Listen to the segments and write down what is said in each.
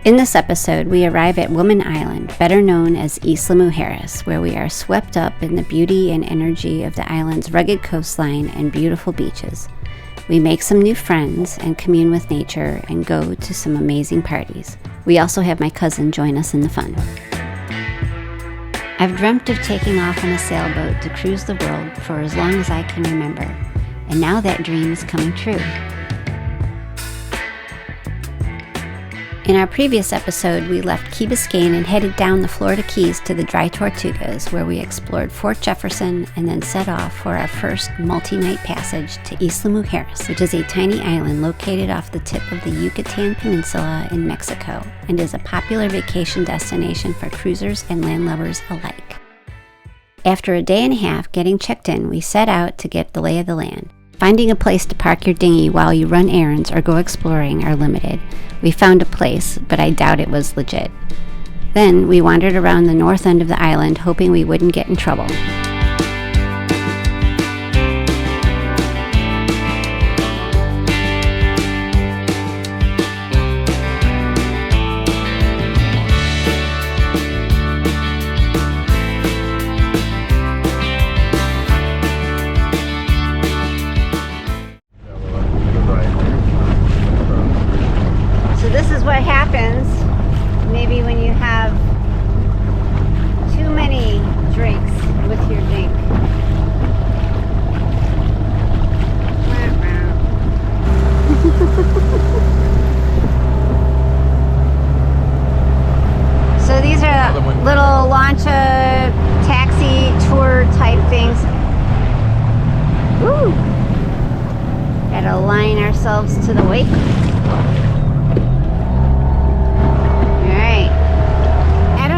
In this episode, we arrive at Woman Island, better known as Isla Mujeres, where we are swept up in the beauty and energy of the island's rugged coastline and beautiful beaches. We make some new friends and commune with nature and go to some amazing parties. We also have my cousin join us in the fun. I've dreamt of taking off on a sailboat to cruise the world for as long as I can remember, and now that dream is coming true. In our previous episode, we left Key Biscayne and headed down the Florida Keys to the Dry Tortugas, where we explored Fort Jefferson and then set off for our first multi-night passage to Isla Mujeres, which is a tiny island located off the tip of the Yucatan Peninsula in Mexico and is a popular vacation destination for cruisers and landlubbers alike. After a day and a half getting checked in, we set out to get the lay of the land. Finding a place to park your dinghy while you run errands or go exploring are limited. We found a place, but I doubt it was legit. Then we wandered around the north end of the island, hoping we wouldn't get in trouble. This is what happens maybe when you have too many drinks with your drink. So these are little lancha taxi tour type things. Woo! Gotta align ourselves to the wake.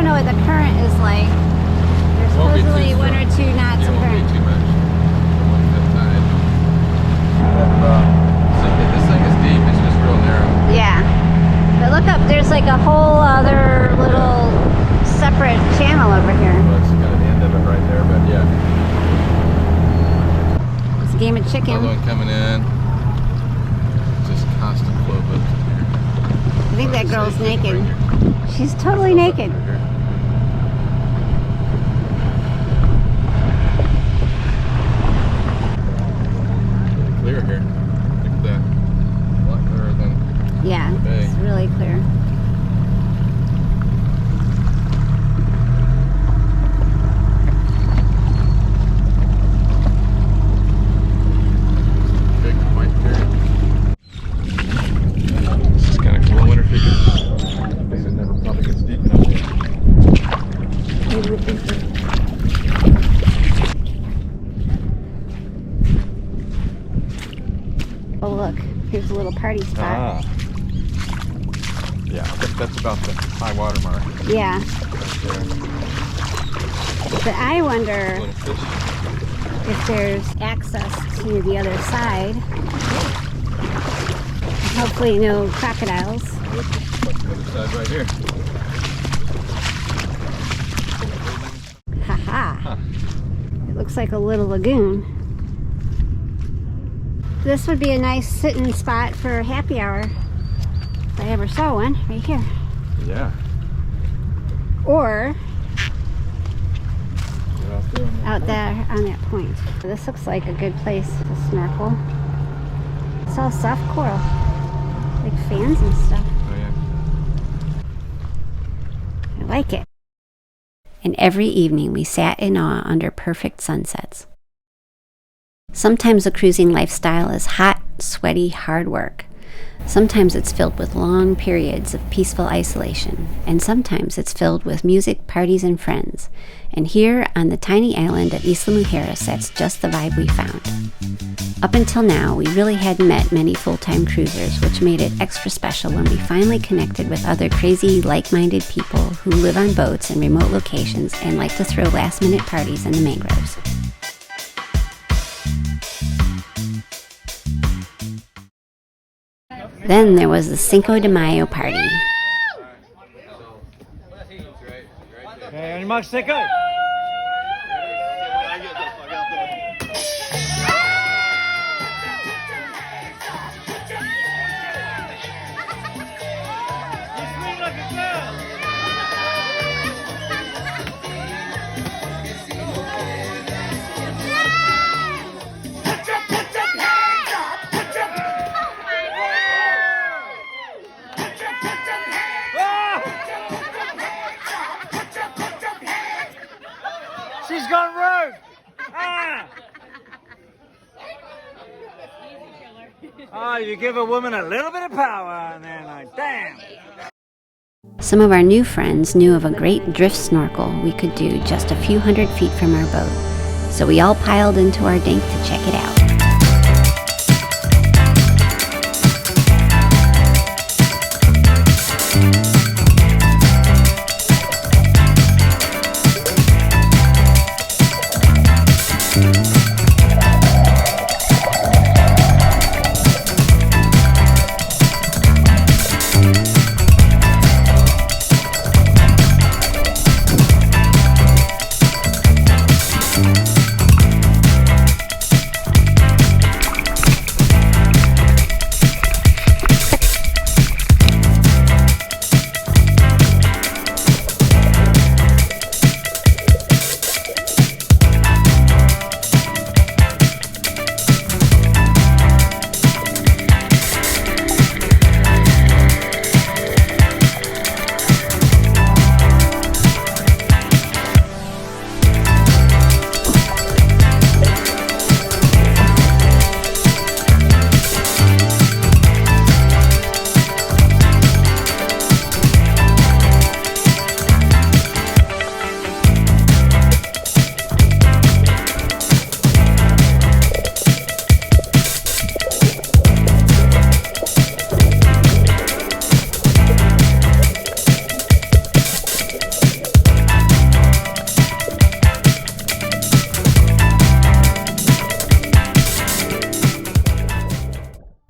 What the current is like. There's supposedly 1 or 2 knots of current. Won't be too much. This thing is deep. It's just real narrow. Yeah, but look up. There's like a whole other little separate channel over here. Well, it's got the end of it right there, but yeah. It's a game of chicken. Another one coming in. Just constant flow boats here. I think that girl's naked. She's totally naked. Clear here. Look at that. A lot clearer than the bay. It's really clear. Big white here. This is kind of cool. I wonder if you can. I think it never probably gets deep enough yet. Oh look, here's a little party spot. Yeah, that's about the high water mark. Yeah. Right there. But I wonder if there's access to the other side. Hopefully no crocodiles. The other side right here. Haha. Huh. It looks like a little lagoon. This would be a nice sitting spot for happy hour, if I ever saw one, right here. Yeah. Or out there on that point. This looks like a good place to snorkel. It's all soft coral, like fans and stuff. Oh yeah. I like it. And every evening we sat in awe under perfect sunsets. Sometimes the cruising lifestyle is hot, sweaty, hard work. Sometimes it's filled with long periods of peaceful isolation, and sometimes it's filled with music, parties, and friends. And here on the tiny island of Isla Mujeres, that's just the vibe we found. Up until now, we really hadn't met many full-time cruisers, which made it extra special when we finally connected with other crazy, like-minded people who live on boats in remote locations and like to throw last-minute parties in the mangroves. Then there was the Cinco de Mayo party. Hey, animal seco. She's gone rogue! Ah! Oh, you give a woman a little bit of power and then like, damn! Some of our new friends knew of a great drift snorkel we could do just a few hundred feet from our boat, so we all piled into our dink to check it out.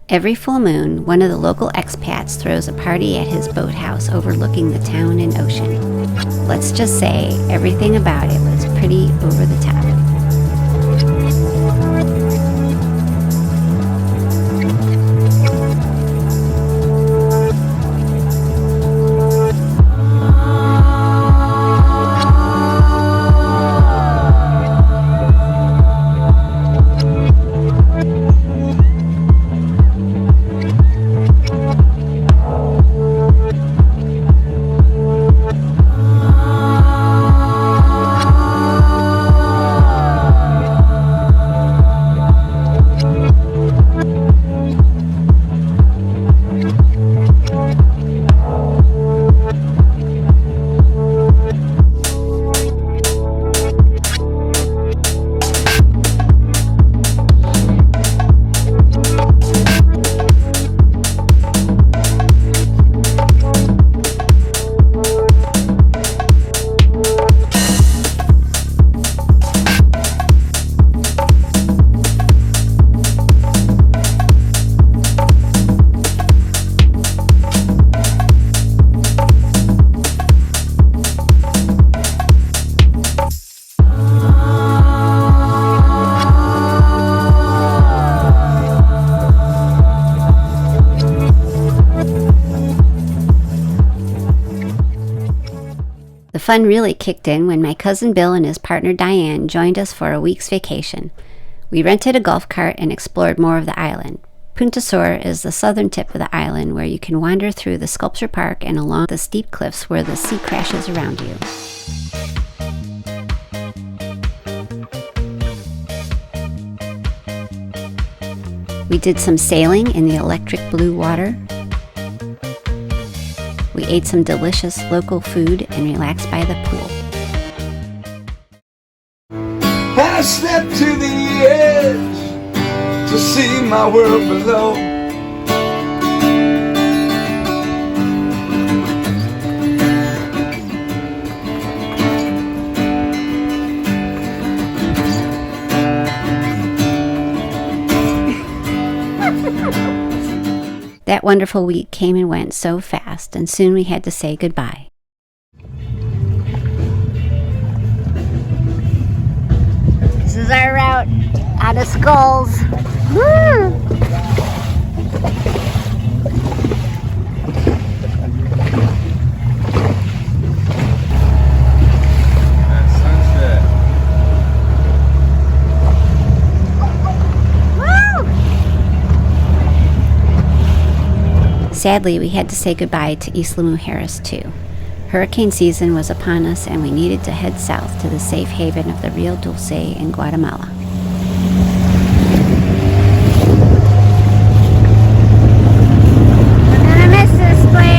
Every full moon, one of the local expats throws a party at his boathouse overlooking the town and ocean. Let's just say everything about it was pretty over the top. The fun really kicked in when my cousin Bill and his partner Diane joined us for a week's vacation. We rented a golf cart and explored more of the island. Punta Sur is the southern tip of the island where you can wander through the sculpture park and along the steep cliffs where the sea crashes around you. We did some sailing in the electric blue water. We ate some delicious local food and relaxed by the pool. And I stepped to the edge to see my world below. That wonderful week came and went so fast, and soon we had to say goodbye. This is our route out of Skulls. Woo! Sadly, we had to say goodbye to Isla Mujeres too. Hurricane season was upon us, and we needed to head south to the safe haven of the Rio Dulce in Guatemala. We're gonna miss this place!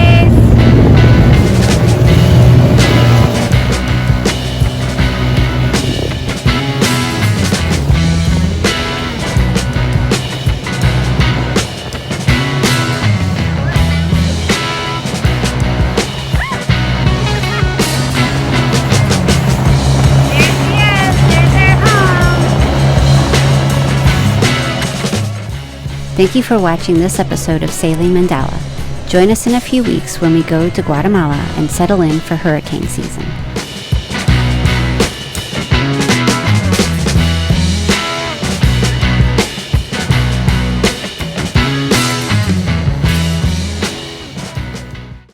Thank you for watching this episode of Sailing Mandala. Join us in a few weeks when we go to Guatemala and settle in for hurricane season.